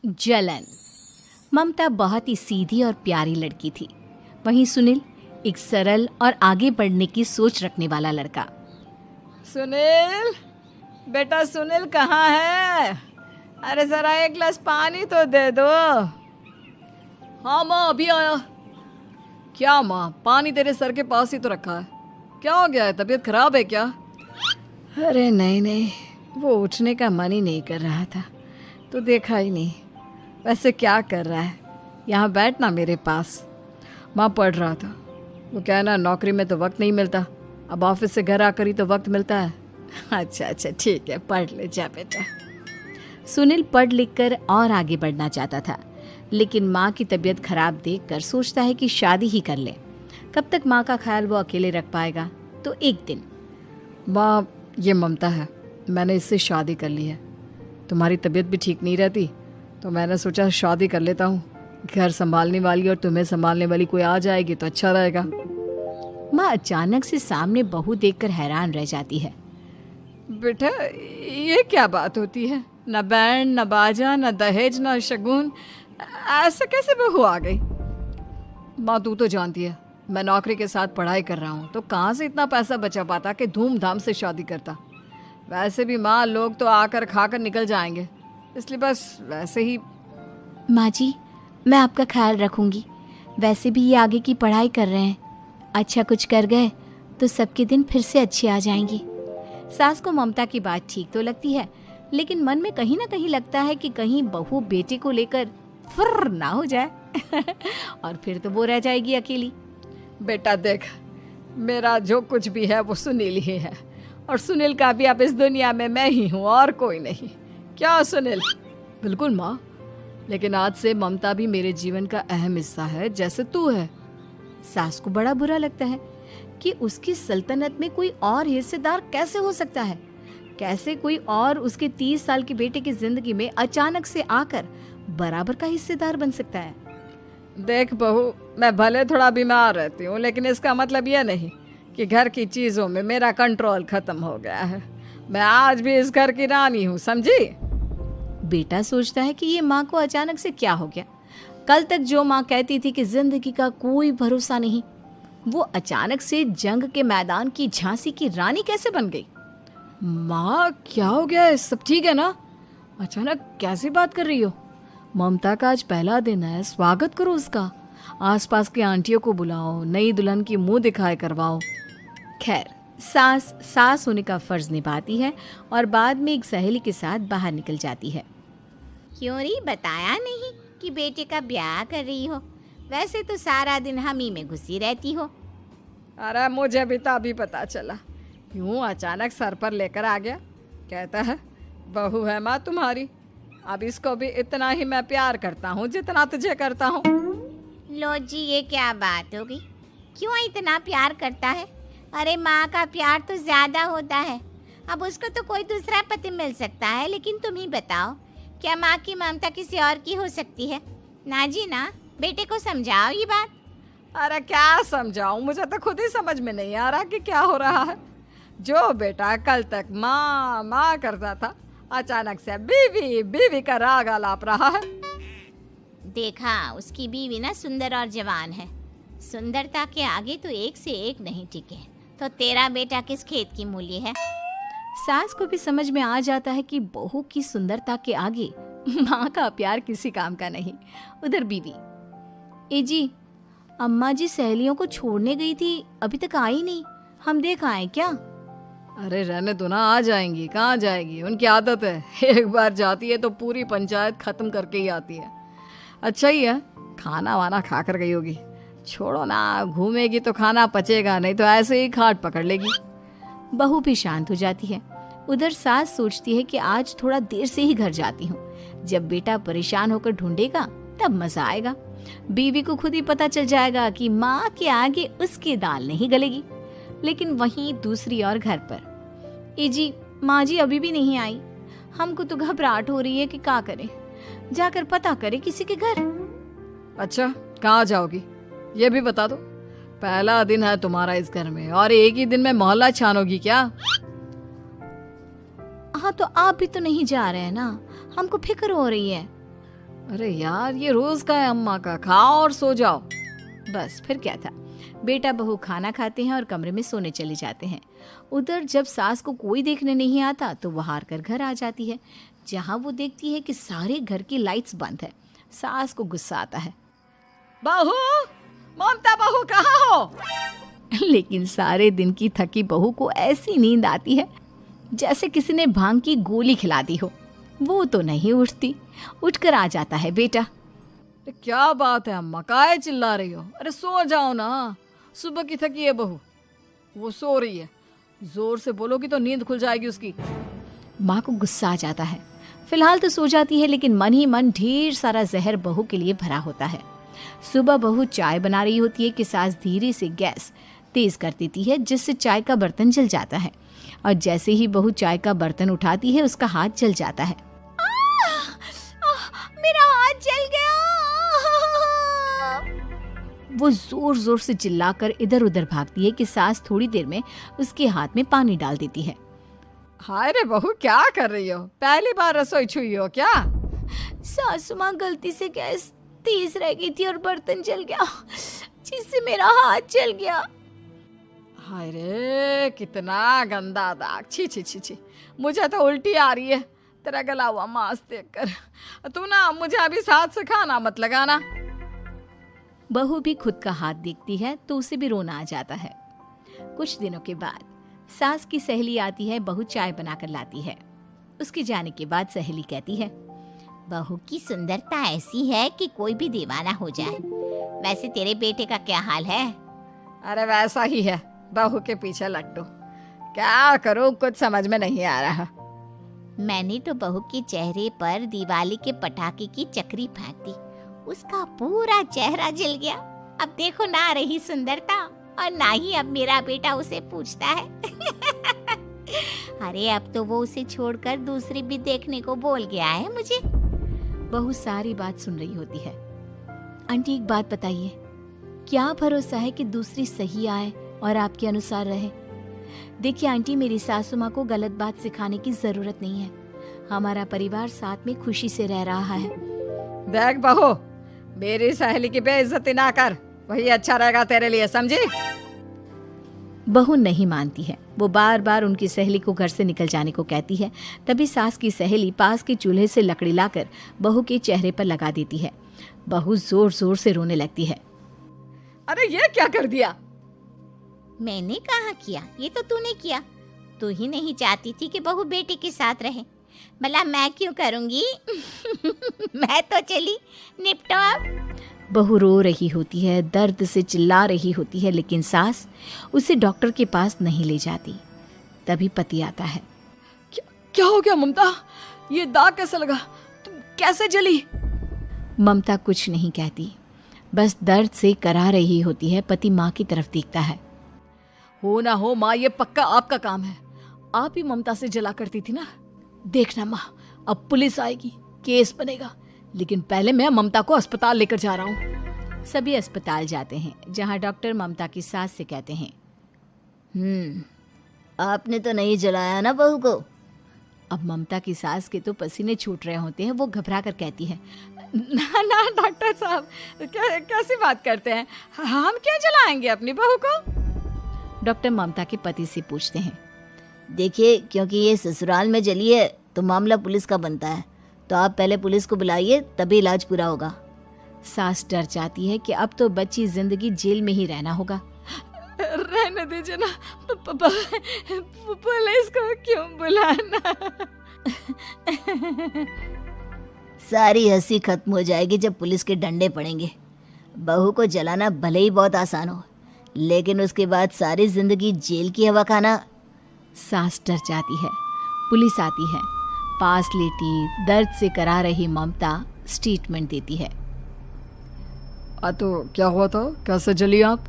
जलन। ममता बहुत ही सीधी और प्यारी लड़की थी, वहीं सुनील एक सरल और आगे बढ़ने की सोच रखने वाला लड़का। सुनील, बेटा सुनील कहाँ है? अरे जरा एक गिलास पानी तो दे दो। हाँ माँ, अभी आया। क्या माँ, पानी तेरे सर के पास ही तो रखा है, क्या हो गया है? तबीयत खराब है क्या? अरे नहीं नहीं, वो उठने का मन ही नहीं कर रहा था, तो देखा ही नहीं। वैसे क्या कर रहा है? यहाँ बैठना मेरे पास। माँ पढ़ रहा था। वो क्या है ना, नौकरी में तो वक्त नहीं मिलता, अब ऑफिस से घर आकर ही तो वक्त मिलता है। अच्छा अच्छा ठीक है, पढ़ ले जा बेटा। सुनील पढ़ लिख कर और आगे बढ़ना चाहता था, लेकिन माँ की तबीयत खराब देखकर सोचता है कि शादी ही कर ले। कब तक माँ का ख्याल वो अकेले रख पाएगा? तो एक दिन, माँ ये ममता है, मैंने इससे शादी कर ली है। तुम्हारी तबीयत भी ठीक नहीं रहती, तो मैंने सोचा शादी कर लेता हूँ। घर संभालने वाली और तुम्हें संभालने वाली कोई आ जाएगी तो अच्छा रहेगा। माँ अचानक से सामने बहू देखकर हैरान रह जाती है। बेटा ये क्या बात होती है? न बैंड, न बाजा, न दहेज, न शगुन, ऐसे कैसे बहू आ गई? माँ तू तो जानती है, मैं नौकरी के साथ पढ़ाई कर रहा हूँ, तो कहाँ से इतना पैसा बचा पाता कि धूमधाम से शादी करता। वैसे भी माँ, लोग तो आकर खाकर निकल जाएंगे, इसलिए बस वैसे ही। माँ जी, मैं आपका ख्याल रखूंगी। वैसे भी ये आगे की पढ़ाई कर रहे हैं, अच्छा कुछ कर गए तो सबके दिन फिर से अच्छे आ जाएंगे। सास को ममता की बात ठीक तो लगती है, लेकिन मन में कहीं ना कहीं लगता है कि कहीं बहू बेटे को लेकर फुर्र ना हो जाए और फिर तो वो रह जाएगी अकेली। बेटा देख, मेरा जो कुछ भी है वो सुनील ही है, और सुनील का भी अब इस दुनिया में मैं ही हूँ और कोई नहीं। क्या सुनील? बिल्कुल माँ, लेकिन आज से ममता भी मेरे जीवन का अहम हिस्सा है, जैसे तू है। सास को बड़ा बुरा लगता है कि उसकी सल्तनत में कोई और हिस्सेदार कैसे हो सकता है। कैसे कोई और उसके 30 साल के बेटे की जिंदगी में अचानक से आकर बराबर का हिस्सेदार बन सकता है। देख बहू, मैं भले थोड़ा बीमार रहती हूँ, लेकिन इसका मतलब यह नहीं कि घर की चीज़ों में मेरा कंट्रोल खत्म हो गया है। मैं आज भी इस घर की रानी हूँ, समझी? बेटा सोचता है कि ये माँ को अचानक से क्या हो गया। कल तक जो माँ कहती थी कि जिंदगी का कोई भरोसा नहीं, वो अचानक से जंग के मैदान की झांसी की रानी कैसे बन गई? माँ क्या हो गया है? सब ठीक है ना? अचानक कैसी बात कर रही हो? ममता का आज पहला दिन है, स्वागत करो उसका। आसपास की आंटियों को बुलाओ, नई दुल्हन की मुंह दिखाए करवाओ। खैर, सास होने का फर्ज निभाती है और बाद में एक सहेली के साथ बाहर निकल जाती है। क्यों री, बताया नहीं कि बेटे का ब्याह कर रही हो? वैसे तो सारा दिन हम ही में घुसी रहती हो। अरे मुझे भी तो अभी पता चला, यूं अचानक सर पर लेकर आ गया। कहता है बहू है माँ तुम्हारी, अब इसको भी इतना ही मैं प्यार करता हूँ जितना तुझे करता हूँ। लो जी, ये क्या बात हो गई? क्यों इतना प्यार करता है? अरे माँ का प्यार तो ज्यादा होता है। अब उसको तो कोई दूसरा पति मिल सकता है, लेकिन तुम ही बताओ, क्या माँ की ममता किसी और की हो सकती है? ना जी ना, बेटे को समझाओ ये बात। अरे क्या समझाऊं, मुझे तो खुद ही समझ में नहीं आ रहा कि क्या हो रहा है। जो बेटा कल तक माँ माँ करता था, अचानक से बीवी बीवी का राग आलाप रहा है। देखा, उसकी बीवी ना सुंदर और जवान है। सुंदरता के आगे तो एक से एक नहीं टिके, तो तेरा बेटा किस खेत की मूली है? सास को भी समझ में आ जाता है कि बहू की सुंदरता के आगे माँ का प्यार किसी काम का नहीं। उधर बीवी, ए जी, अम्मा जी सहेलियों को छोड़ने गई थी, अभी तक आई नहीं, हम देख आए क्या? अरे रहने दो ना, आ जाएंगी। कहाँ जाएगी, उनकी आदत है, एक बार जाती है तो पूरी पंचायत खत्म करके ही आती है। अच्छा ही है, खाना वाना खा कर गई होगी। छोड़ो ना, घूमेगी तो खाना पचेगा, नहीं तो ऐसे ही खाट पकड़ लेगी। बहू भी शांत हो जाती है। उधर सास सोचती है कि आज थोड़ा देर से ही घर जाती हूँ, जब बेटा परेशान होकर ढूंढेगा तब मजा आएगा। बीवी को खुद ही पता चल जाएगा कि माँ के आगे उसकी दाल नहीं गलेगी। लेकिन वहीं दूसरी ओर घर पर, ए जी, माँ जी अभी भी नहीं आई, हमको तो घबराहट हो रही है कि क्या करें, जाकर पता करें किसी के घर। अच्छा, कहाँ जाओगी ये भी बता दो। पहला दिन है तुम्हारा इस घर में और एक ही दिन में मोहल्ला छानोगी क्या? हाँ, तो आप भी तो नहीं जा रहे हैं ना, हमको फिक्र हो रही है। अरे यार, ये रोज का है अम्मा का, खाओ और सो जाओ। बस फिर क्या था। बेटा बहू खाना खाते हैं और कमरे में सोने चले जाते हैं। उधर जब सास को कोई देखने नहीं आता तो वो हार कर घर आ जाती है, जहाँ वो देखती है कि सारे घर की लाइट्स बंद है। सास को गुस्सा आता है। बहू, ममता बहू कहाँ हो? लेकिन सारे दिन की थकी बहू को ऐसी नींद आती है जैसे किसी ने भांग की गोली खिला दी हो। वो तो नहीं उठती। उठकर आ जाता है बेटा। अरे क्या बात है अम्मा, काहे चिल्ला रही हो? अरे सो जाओ ना, सुबह की थकी है बहू, वो सो रही है। जोर से बोलोगी तो नींद खुल जाएगी उसकी। माँ को गुस्सा आ जाता है। फिलहाल तो सो जाती है, लेकिन मन ही मन ढेर सारा जहर बहू के लिए भरा होता है। सुबह बहू चाय बना रही होती है कि सास धीरे से गैस तेज कर देती है, जिससे चाय का बर्तन जल जाता है। और जैसे ही बहू चाय का बर्तन उठाती है, उसका हाथ जल जाता है। मेरा हाथ जल गया। वो जोर जोर से चिल्लाकर इधर उधर भागती है कि सास थोड़ी देर में उसके हाथ में पानी डाल देती है। हाय रे बहू, क्या कर रही हो? पहली बार रसोई छुई हो क्या? सासू माँ गलती से गैस तेज रह गई थी और बर्तन जल गया, जिससे मेरा हाथ जल गया। हाय रे, कितना गंदा दाग। छी छी छी छी, मुझे तो उल्टी आ रही है तेरा गला हुआ मांस देखकर। तू ना मुझे अभी साथ से खाना मत लगाना। बहू भी खुद का हाथ देखती है तो उसे भी रोना आ जाता है। कुछ दिनों के बाद सास की सहेली आती है, बहू चाय बनाकर लाती है। उसके जाने के बाद सहेली कहती है, बहू की सुंदरता ऐसी है कि कोई भी दीवाना हो जाए। वैसे तेरे बेटे का क्या हाल है? अरे वैसा ही है, बहू के पीछे लट्टू। क्या करूं, कुछ समझ में नहीं आ रहा। मैंने तो बहू के चेहरे पर दिवाली के पटाखे की चक्री फेंक दी, उसका पूरा चेहरा जल गया। अब देखो ना रही सुंदरता, और ना ही अब मेरा बेटा उसे पूछता है। अरे अब तो वो उसे छोड़कर दूसरी भी देखने को बोल गया है मुझे। बहू सारी बात सुन रही होती है। आंटी एक बात बताइए, क्या भरोसा है कि दूसरी सही आए और आपके अनुसार रहे? देखिए आंटी, मेरी सासू माँ को गलत बात सिखाने की जरूरत नहीं है। हमारा परिवार साथ में खुशी से रह रहा है। देख बहू, मेरी सहेली की बेइज्जती ना कर, वही अच्छा रहेगा तेरे लिए, समझी? बहू नहीं मानती है। वो बार बार उनकी सहेली को घर से निकल जाने को कहती है। तभी सास की सहेली पास के चूल्हे से लकड़ी लाकर बहू के चेहरे पर लगा देती है। बहू जोर जोर से रोने लगती है। अरे ये क्या कर दिया? मैंने कहा किया, ये तो तूने किया। तू ही नहीं चाहती थी कि बहू बेटे के साथ रहे, भला मैं क्यों करूंगी? मैं तो चली, निपटो अब। बहू रो रही होती है, दर्द से चिल्ला रही होती है, लेकिन सास उसे डॉक्टर के पास नहीं ले जाती। तभी पति आता है। क्या हो गया ममता? ये दाग कैसे लगा? तुम कैसे जली? ममता कुछ नहीं कहती, बस दर्द से करा रही होती है। पति माँ की तरफ देखता है। हो ना हो माँ, ये पक्का आपका काम है। आप ही ममता से जला करती थी ना। देखना माँ, अब पुलिस आएगी, केस बनेगा, लेकिन पहले मैं ममता को अस्पताल लेकर जा रहा हूँ। सभी अस्पताल जाते हैं, जहाँ डॉक्टर ममता की सास से कहते हैं, आपने तो नहीं जलाया ना बहू को? अब ममता की सास के तो पसीने छूट रहे होते हैं। वो घबरा कर कहती है, ना ना डॉक्टर साहब, कैसी बात करते हैं? हम क्या जलाएंगे अपनी बहू को? डॉक्टर ममता के पति से पूछते हैं। देखिए, क्योंकि ये ससुराल में जली है तो मामला पुलिस का बनता है, तो आप पहले पुलिस को बुलाइए, तभी इलाज पूरा होगा। सास डर जाती है कि अब तो बच्ची जिंदगी जेल में ही रहना होगा। रहने दीजिए ना, पुलिस को क्यों बुलाना? सारी हंसी खत्म हो जाएगी जब पुलिस के डंडे पड़ेंगे। बहू को जलाना भले ही बहुत आसान हो, लेकिन उसके बाद सारी जिंदगी जेल की हवा खाना। सास डर जाती है। पुलिस आती है। पास लेटी दर्द से करा रही ममता स्टेटमेंट देती है। तो क्या हुआ था? कैसे जली आप?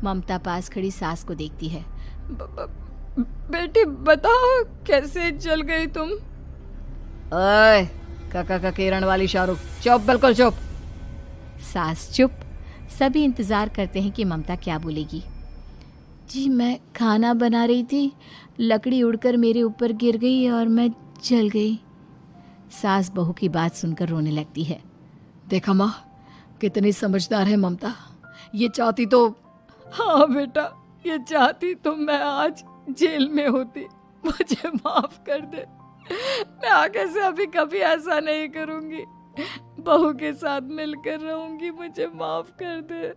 ममता पास खड़ी सास को देखती है। बेटी बताओ, कैसे जल गई तुम? ओए, काका का किरण वाली शाहरुख, चुप, बिल्कुल चुप। सास चुप। सभी इंतजार करते हैं कि ममता क्या बोलेगी। जी मैं खाना बना रही थी, लकड़ी उड़कर मेरे ऊपर गिर गई और मैं जल गई। सास बहू की बात सुनकर रोने लगती है। देखा माँ, कितनी समझदार है ममता। ये चाहती तो, हाँ बेटा, ये चाहती तो मैं आज जेल में होती। मुझे माफ कर दे, मैं आगे से अभी कभी ऐसा नहीं करूंगी। बहू के साथ मिलकर रहूंगी, मुझे माफ कर दे।